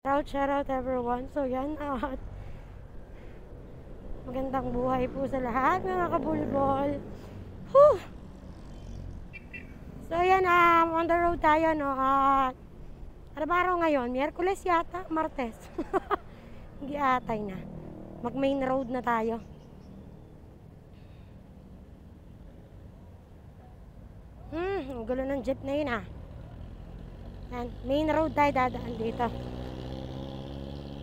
Shout out everyone. So yan, magandang buhay po sa lahat mga kabulbol. Whew! So yan, on the road tayo, no. Ano ba araw ngayon? Miyerkules yata, Martes. Hindi atay na. Mag main road na tayo. Ang gulo ng jeep na yun Yan, main road tayo dadaan dito.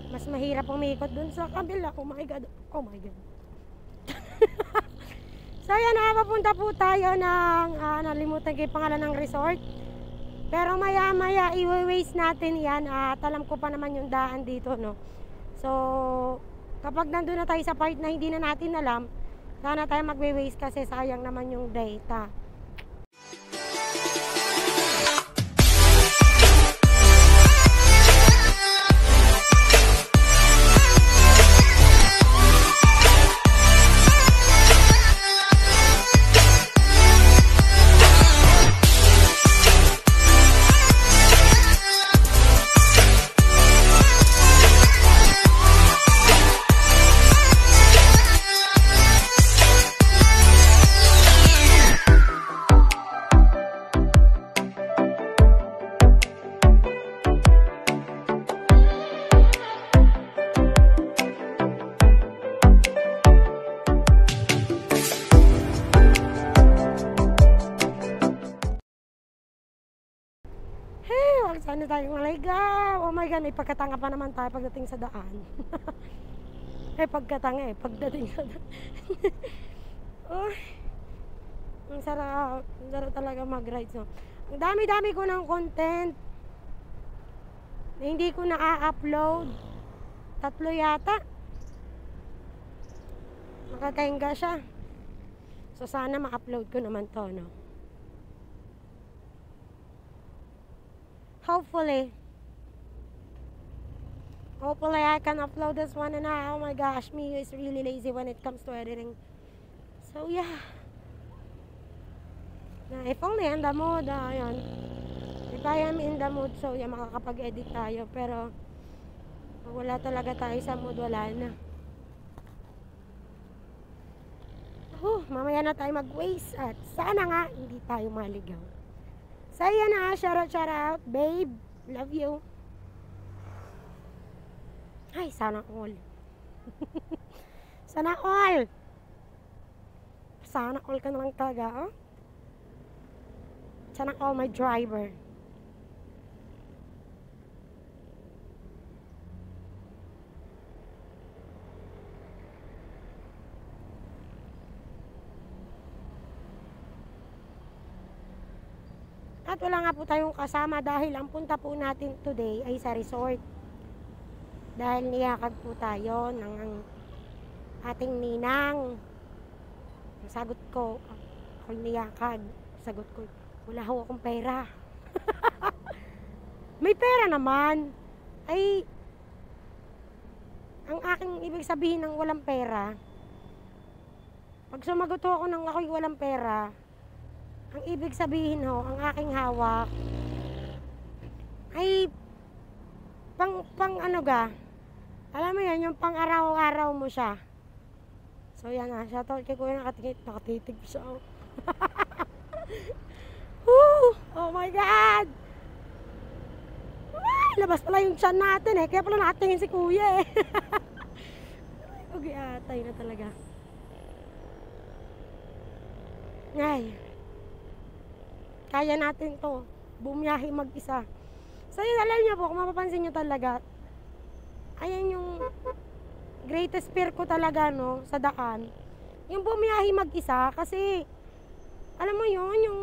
Mas mahirap umikot dun sa kabila. Oh my God. Oh my God. So yan, papunta po tayo ng nalimutan ko yung pangalan ng resort. Pero maya maya i-waste natin yan at alam ko pa naman yung daan dito, no. So kapag nandun na tayo sa part na hindi na natin alam, sana tayo mag-waste kasi sayang naman yung data. Sana tayo maligaw. Oh my God, may pagkatanga pa naman tayo pagdating sa daan. Pagkatanga pagdating sa daan. Oh, ang sarap talaga mag-ride. So, ang dami-dami ko ng content na hindi ko na-upload. 3 yata. Nakakaingga siya. So, sana ma-upload ko naman to, no? Hopefully I can upload this one. And oh my gosh, me is really lazy when it comes to editing. So yeah, if only in the mood, yun. If I am in the mood, so yeah, makakapag-edit tayo. Pero wala talaga tayo sa mood, wala na. Mamaya na tayo mag-waste at sana nga hindi tayo maligaw. So yan shout out, babe. Love you. Ay, sana all. Sana all. Sana all ka na lang talaga, Sana all my driver. At wala nga po tayong kasama dahil ang punta po natin today ay sa resort. Dahil niyakag po tayo ng ating ninang. Ang sagot ko, ako niyakag. Sagot ko, wala ho akong pera. May pera naman. Ay, ang aking ibig sabihin ng walang pera, pag sumagot ako ng ako'y walang pera, ang ibig sabihin ang aking hawak ay pang ano ga, alam mo yan, yung pang araw-araw mo siya. So yan shoutout kay kuya, nakatitig siya. Oh my God, labas pala yung tiyan natin kaya pala nakatingin si kuya Okay, atay na talaga. Ay, kaya natin to, bumiyahe mag-isa. So yun, alam niyo po, kung mapapansin niyo talaga, ayan yung greatest fear ko talaga, no, sa daan. Yung bumiyahe mag-isa, kasi, alam mo yun, yung,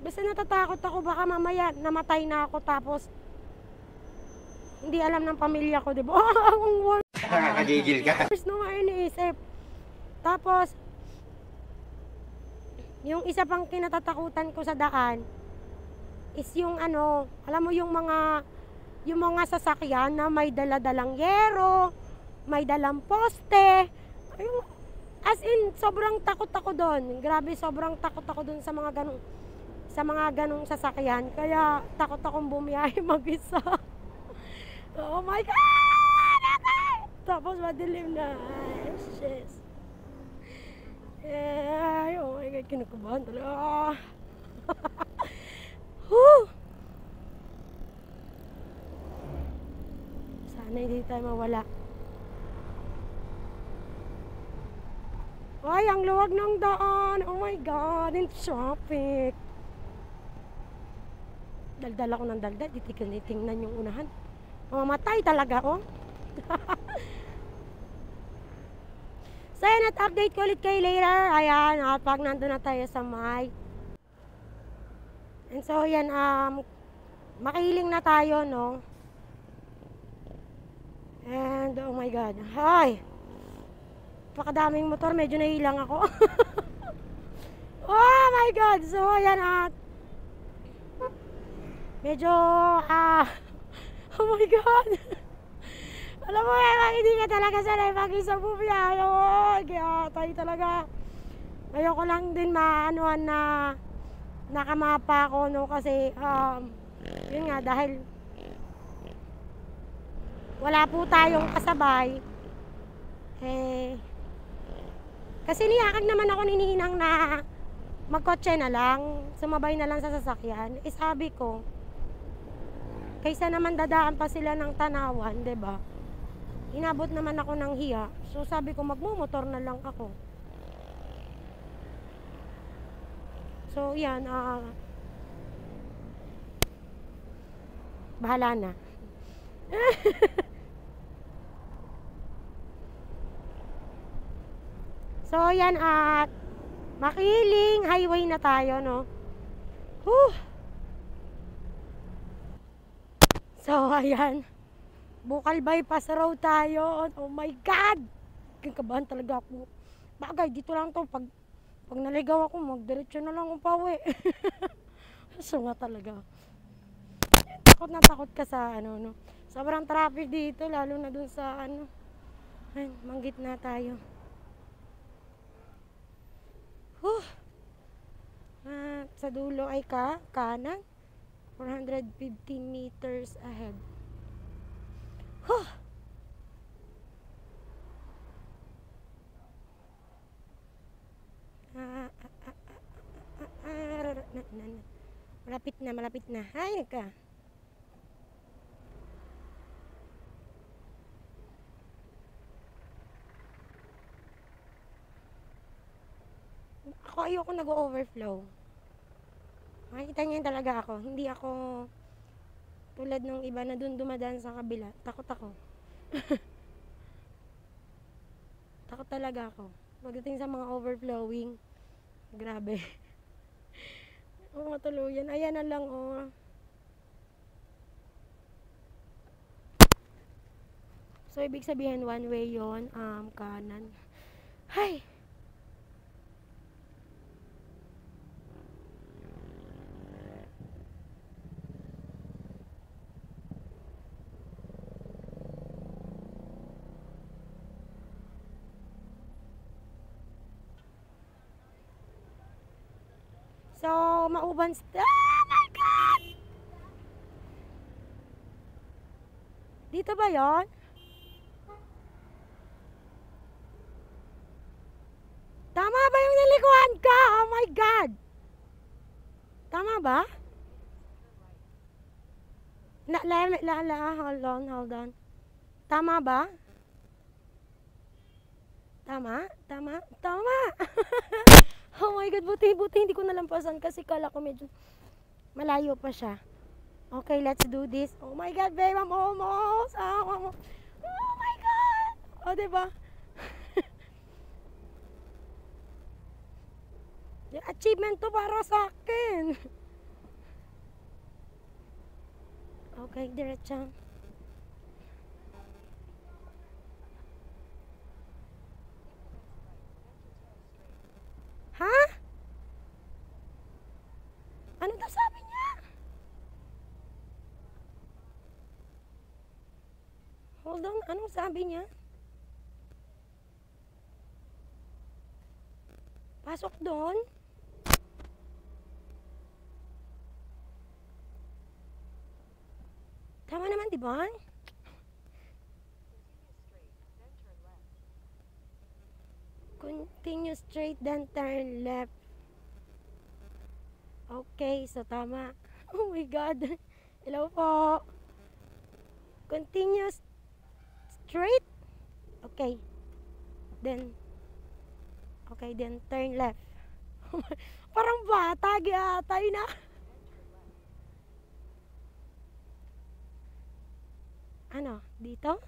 basta natatakot ako, baka mamaya namatay na ako, tapos, hindi alam ng pamilya ko, diba? Ang worst. Nakakagigil ka. First nung iniisip. Tapos, yung isa pang kinatatakutan ko sa daan is yung alam mo yung mga sasakyan na may dala-dalang yero, may dalang poste. Ayun, as in, sobrang takot ako doon. Grabe, sobrang takot ako doon sa mga ganung sasakyan. Kaya takot akong bumiyahe mag-isa. Oh my God! Okay! Tapos madilim na. Ay, shit. Ay, oh my God, kinakabahan talaga. Whew! Sana hindi tayo mawala. Ay, ang luwag ng daan. Oh my God, in traffic. Daldal ako ng daldal. Titingnan yung unahan. Mamamatay talaga, oh. So, yan, at update ko ulit kayo later. Ayan, at pag nandun na tayo sa may. And so, yan, makiling na tayo, no? And, oh my God. Hi! Pakadaming motor, medyo nahilang ako. Oh my God! So, ayan, at medyo, oh my God! Alam mo, hindi ka talaga sanay mag-isa bumiyahe. Oh, kaya tayo talaga. Ayoko lang din maanuan na nakamapa ako, no? Kasi, yun nga, dahil wala po tayong kasabay. Kasi niyakag naman ako ni Ninang na magkotse na lang, sumabay na lang sa sasakyan. Sabi ko, kaysa naman dadaan pa sila ng Tanawan, 'di ba? Inabot naman ako ng hiya. So sabi ko, magmumotor na lang ako. So yan, bahala na. So yan, at makiling highway na tayo, no? Whew. So ayan, Bukal bypass road tayo. Oh my God! Kinakabahan talaga ako. Bagay, dito lang to. Pag naligaw ako, magdiretso na lang akong pauwi. So nga talaga. Takot na takot ka sa ano, no? Sobrang traffic dito, lalo na dun sa ano. Ay, manggit na tayo. Sa dulo ay kanan. 415 meters ahead. Malapit na. Ay, ka. Ako ayoko nag-overflow. Makikita niyo talaga ako. Hindi ako tulad ng iba na dun dumadaan sa kabila. Takot ako. Takot talaga ako. Pagdating sa mga overflowing, grabe. Oo, matuluyan. Ayan na lang, oh. So, ibig sabihin, one way yon, kanan. Hay! So, Mauban. Oh my God! Dito ba yon? Tama ba yung nilikuhan ka? Oh my God! Tama ba? Hold on. Tama ba? Tama? Oh my God, buti hindi ko nalampasan kasi kala ko medyo malayo pa siya. Okay, let's do this. Oh my God, babe, I'm almost. Oh my God! Oh, diba? Yung achievement to para sa akin. Okay, diretso. Ha? Ano daw sabi niya? Hold on, anong sabi niya? Pasok doon? Tama naman, di ba? Continue straight, then turn left. Okay, so tama. Oh my God. Hello po. Continue straight. Okay. Then turn left. Parang bata, giatay na. Ano? Dito?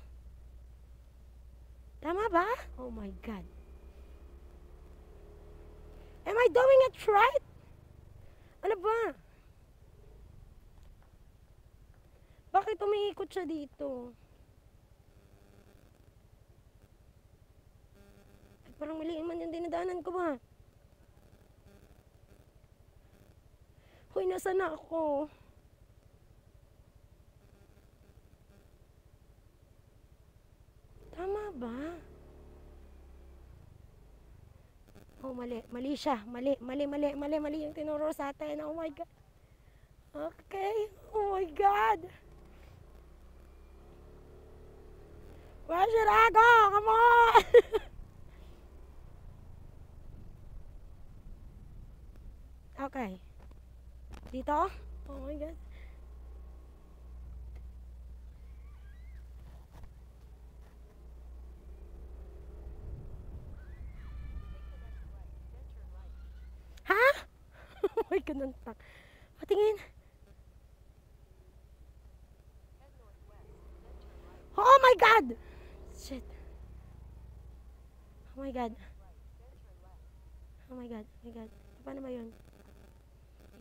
Tama ba? Oh my God. Am I doing it right? Ano ba? Bakit umiikot siya dito? Ay, parang mali man yung dinadaanan ko ba? Hoy, nasa na ako? Tama ba? Oh, mali. Mali siya. Mali yung tinuro sa atin. Oh my God. Okay. Oh my God. Where should I go? Come on. Okay. Dito? Oh my God. Ha? Oh my God, nantak. Patingin. Oh my God! Shit. Oh my God. Oh my God. Oh my God. Paano ba yun?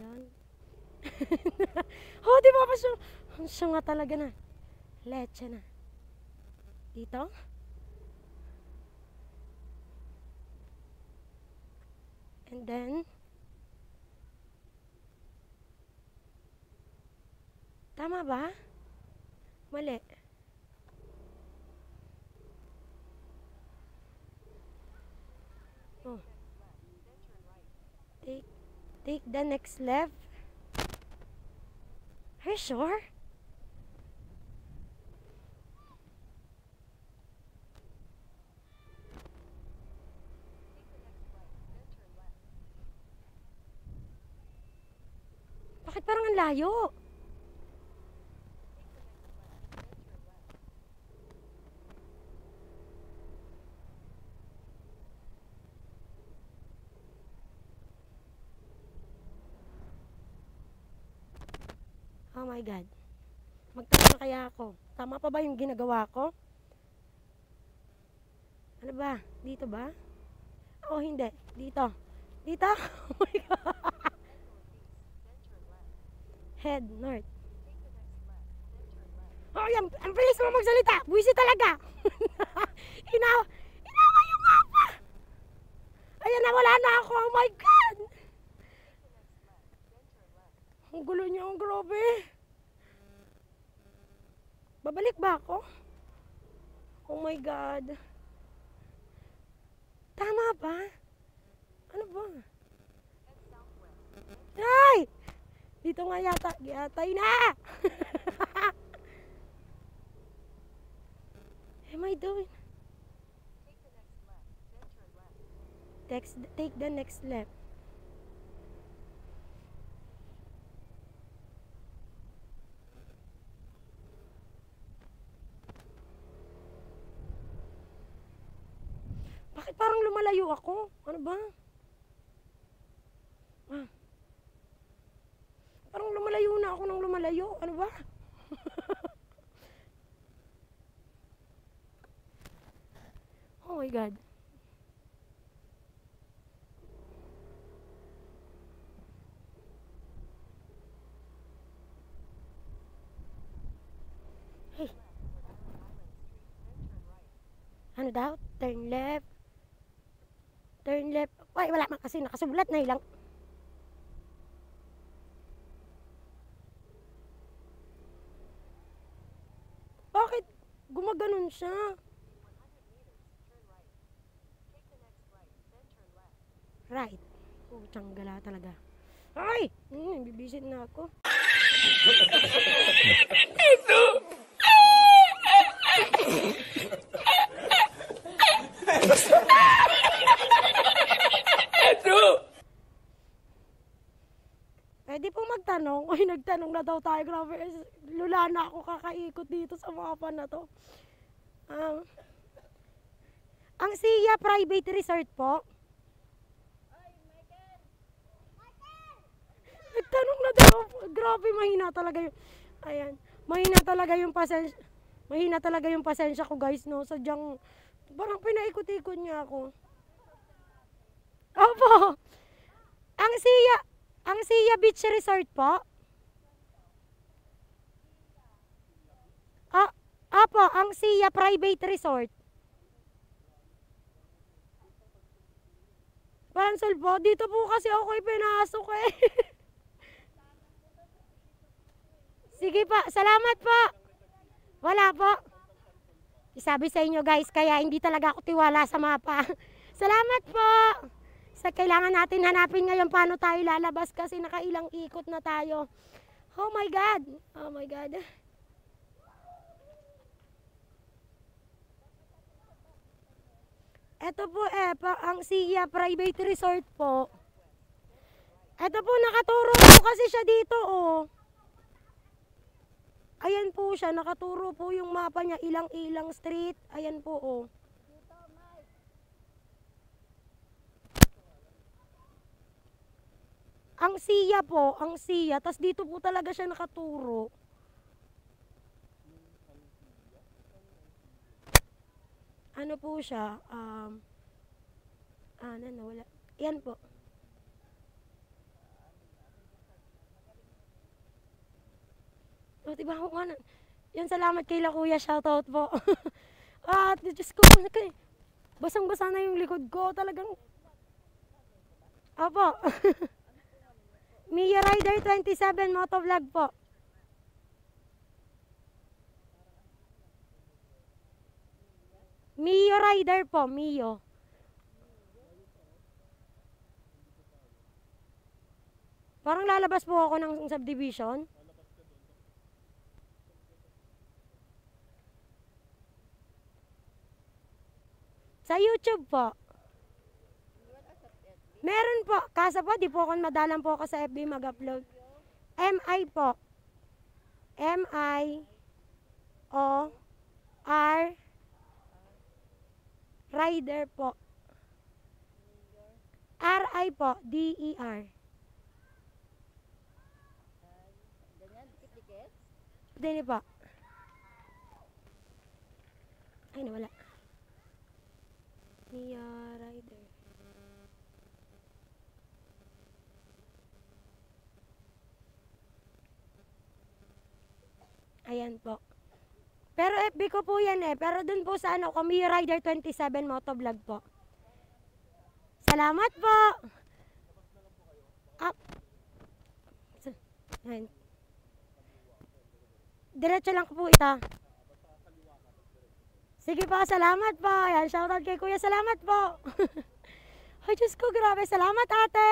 Yan. Oh, di ba pa siya? Siya nga talaga na. Leche na. Dito? And then tama ba? Mali. Oh. Take the next left. Are you sure? Bakit parang ang layo? Oh my God. Magtanong na kaya ako. Tama pa ba yung ginagawa ko? Ano ba? Dito ba? Oh, hindi. Dito. Dito? Oh my God. Head north. Oh, yan. Ang bilis mo magsalita. Buwisi talaga. Inawa yung mapa. Ayan na, wala na ako. Oh my God. Ang gulo niya. Ang grabe. Babalik ba ako? Oh my God. Tama ba? Ano ba? Ay! Dito nga yata. Giyatay na! Am I doing? Take the next left. Bakit parang lumalayo ako? Ano ba? Ah. Parang lumalayo na ako ng lumalayo. Ano ba? Oh my God. Hey. Ano daw? Turn left. Turn left. Ay, wala man kasi nakasulat na ilang. Bakit gumaganon siya? Right. Oh, tsanggala talaga. Ay! Bibisit na ako. Ito! May nagtanong na daw tayo. Grabe, lula na ako kakaikot dito sa mapa na to. Ang SIA Private Resort po. Nagtanong na daw. Grabe, mahina talaga yung... Ayan. Mahina talaga yung pasensya ko, guys, no? Sadyang... Parang pinaikot-ikot niya ako. Opo. Ang SIA Beach Resort po. Apo, ang SIA Private Resort. Cancel po. Dito po kasi ako pinasok eh. Sige pa, salamat po. Wala po. Sabi sa inyo guys, kaya hindi talaga ako tiwala sa mapa. Salamat po. Sa kailangan natin hanapin ngayon paano tayo lalabas kasi nakailang ikot na tayo. Oh my God. Oh my God. Ito po ang SIA Private Resort po. Ito po, nakaturo po kasi siya dito oh. Ayan po siya, nakaturo po yung mapa niya, ilang-ilang street. Ayan po oh. Ang SIA po, ang SIA, tas dito po talaga siya nakaturo. Ano po siya, wala. Yan po. O, diba ako nga yan, salamat kay La Kuya, shoutout po. Diyos ko, basang-basa na yung likod ko, talagang. Opo. Mia Rider 27 motovlog po. Mio Rider po, Mio. Parang lalabas po ako ng subdivision. Sa YouTube po. Meron po. Kaso po, di po ako madalang po ako sa FB mag-upload. MI po. M-I-O-R Rider po. R-I po. D-E-R. Dini po. Ay, nawala. Mia Rider. Ayan po. Pero FB ko po yan pero dun po sa ko, Mia Rider 27 motovlog po. Salamat po. Diretso lang po ito. Sige po, salamat po. Ayan, shoutout kay Kuya. Salamat po. Ay, Diyos ko, grabe. Salamat, ate.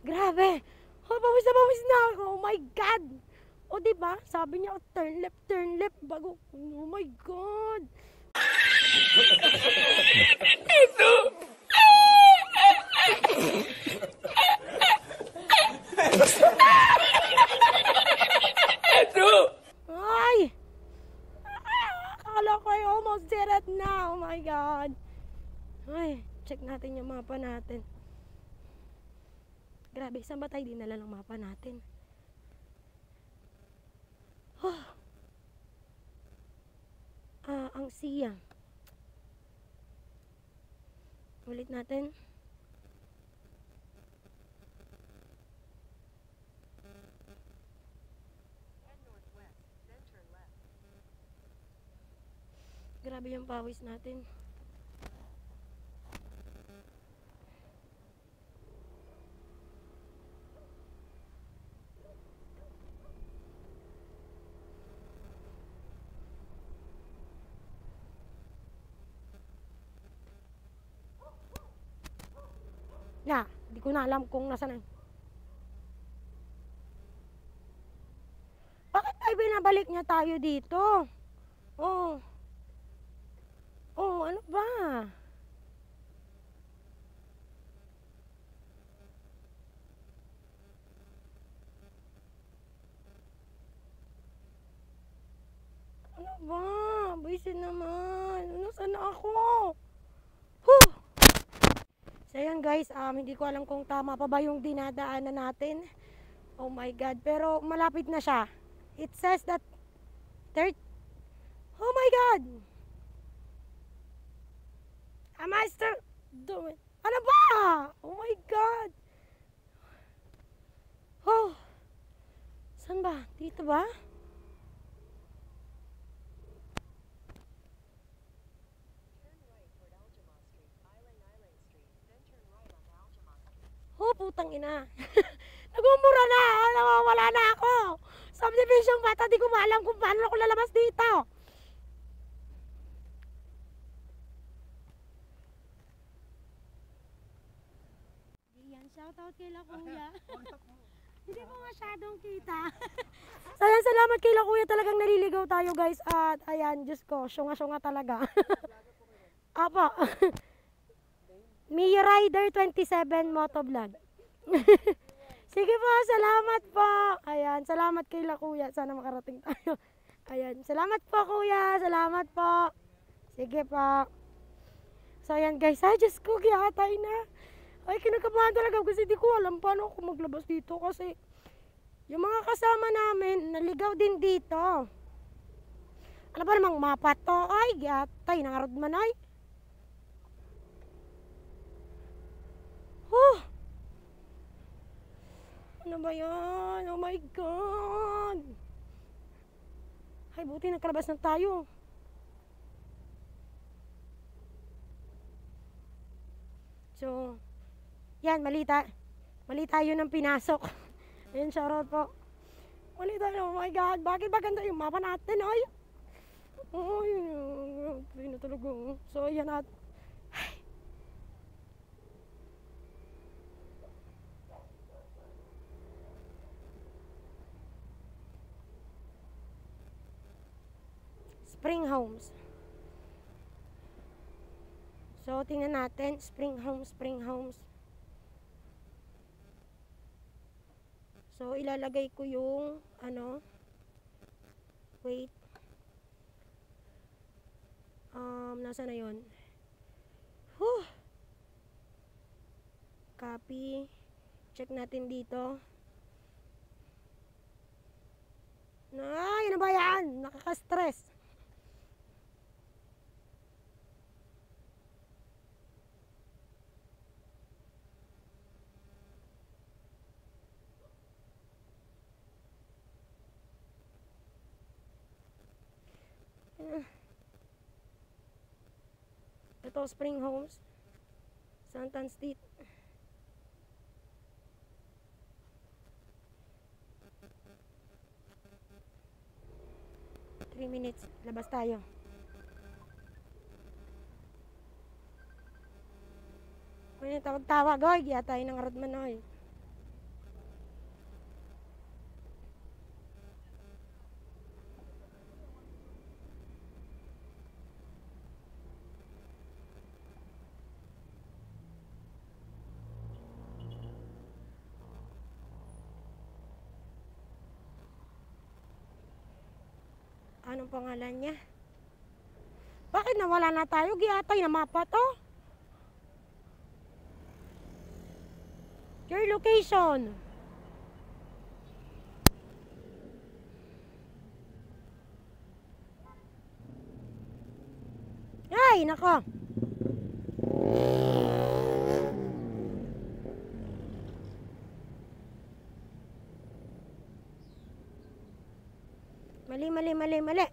Grabe. Oh, pawis na ako. Oh my God. O, diba? Sabi niya, turn left, bago. Oh my God. Ito. Ito. Ay. Akala ko ay almost did it na. Oh my God. Ay, check natin yung mapa natin. Grabe, saan ba tayo dinala ng mapa natin? Oh. Ang SIA. Ulit natin. Grabe yung pawis natin. Hindi ko na alam kung nasaan. Bakit ay binabalik niya tayo dito? Oh, ano ba? Ano ba? Buisit naman. Nasaan na ako? Huh! So yan guys, hindi ko alam kung tama pa ba yung dinadaanan natin. Oh my God. Pero malapit na siya. It says that third. Oh my God! Am I still doing? Ano ba? Oh my God! Oh! Saan ba? Dito ba? Oh, putang ina. Nagmumura na. Nawawala na ako. Subdivision bata, di ko maalam kung paano ako lalabas dito. Yan, shoutout kay La Kuya. Hindi mo masyadong kita. So yan, salamat kay La Kuya. Talagang naliligaw tayo guys. At ayan, Diyos ko, syunga-syunga talaga. Apo. Mia Rider 27 Motovlog. Sige po, salamat po. Ayan, salamat kay La Kuya. Sana makarating tayo. Ayan, salamat po Kuya. Salamat po. Sige po. So ayan guys, ay Diyos ko, gihatay na. Ay, kinakabahan talaga kasi di ko alam paano ako maglabas dito kasi yung mga kasama namin, naligaw din dito. Ano ba namang mapa to? Ay, gihatay, nangarod man ay. Ano ba yan? Oh my God! Ay, buti nagkalabas na tayo. So, yan, mali tayo ng pinasok. Ayun, shoutout po. Mali tayo, oh my God. Bakit ba ganda yung mapa natin? Ay! Oh, yun na talaga. So, yan at Spring Homes. So, tingnan natin. Spring Homes. So, ilalagay ko yung, wait. Nasa na yun? Copy. Check natin dito. Ay, ano ba yan? Nakaka-stress. Ito, Spring Homes. Santan Street. 3 minutes. Labas tayo. Kung yung tawag-tawag, oy, giya tayo ng Rodman, oy. Anong pangalan niya? Bakit nawala na tayo? Giatay na mapa to. Your location. Ay, nako. Mali.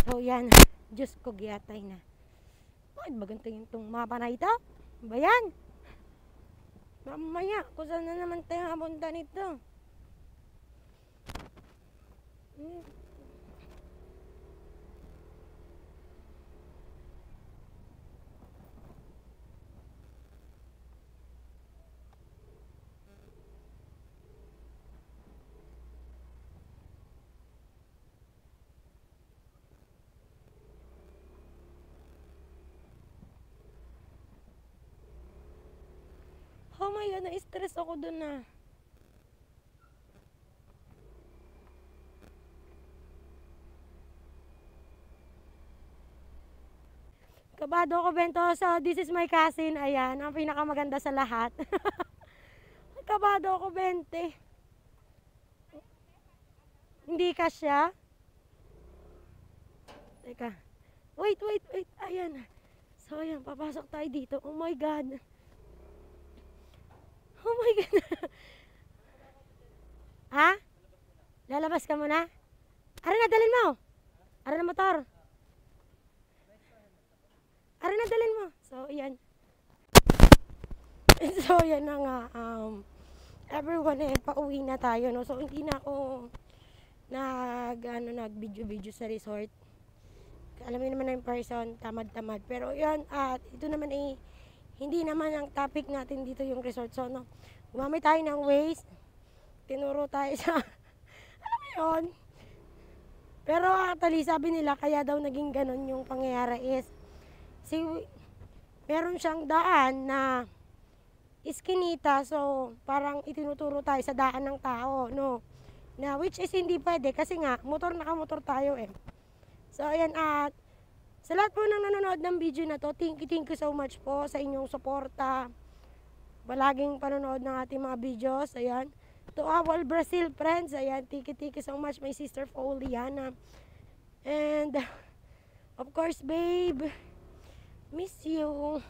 So yan, Diyos ko, giatay na. Bakit ba ganito yung itong mapa na ito? Ba yan? Mamaya, kung saan na naman tayo hapunta nito? Oh my God, na-stress ako dun na. Kabado ako, Bento. So, this is my cousin. Ayan, ang pinakamaganda sa lahat. Kabado ako, Bente. Hindi ka siya? Teka. Wait. Ayan. So, ayan. Papasok tayo dito. Oh my God. Oh my God. Ha? Lalabas ka muna? Ara na, dalhin mo. Ara na motor. Ara na, dalhin mo. So, ayan. So, yan na nga. Everyone pauwi na tayo, no? So, hindi na ako nag-video sa resort. Alam mo naman na yung person, tamad-tamad. Pero, yan, at ito naman hindi naman ang topic natin dito yung resort. So, no, gumamit tayo ng Waze. Tinuro tayo sa, alam mo yun. Pero, actually, sabi nila, kaya daw naging ganon yung pangyayari is, meron siyang daan na iskinita, so parang itinuturo tayo sa daan ng tao, no? Na which is hindi pwede kasi nga nakamotor tayo eh. So ayan, at sa lahat po ng nanonood ng video na to, thank you so much po sa inyong suporta. Palaging panonood ng ating mga videos. Ayan. To our Brazil friends, ayan, thank you so much, my sister Foliana. And of course, babe, miss you.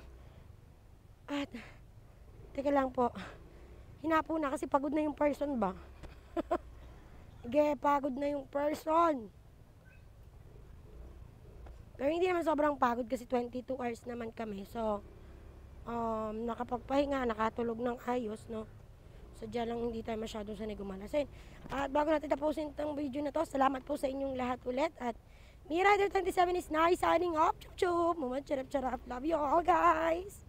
At teka lang po. Hinapo na kasi pagod na yung person ba? Pagod na yung person. Pero hindi naman sobrang pagod kasi 22 hours naman kami. So, nakapagpahinga, nakatulog ng ayos, no? Sadya lang hindi tayo masyadong sanay gumalasin. At bago natin tapusin itong video na to, salamat po sa inyong lahat ulit. At Me Rider 27 is nice signing off. Chup chup. Moment, charap. Love you all, guys.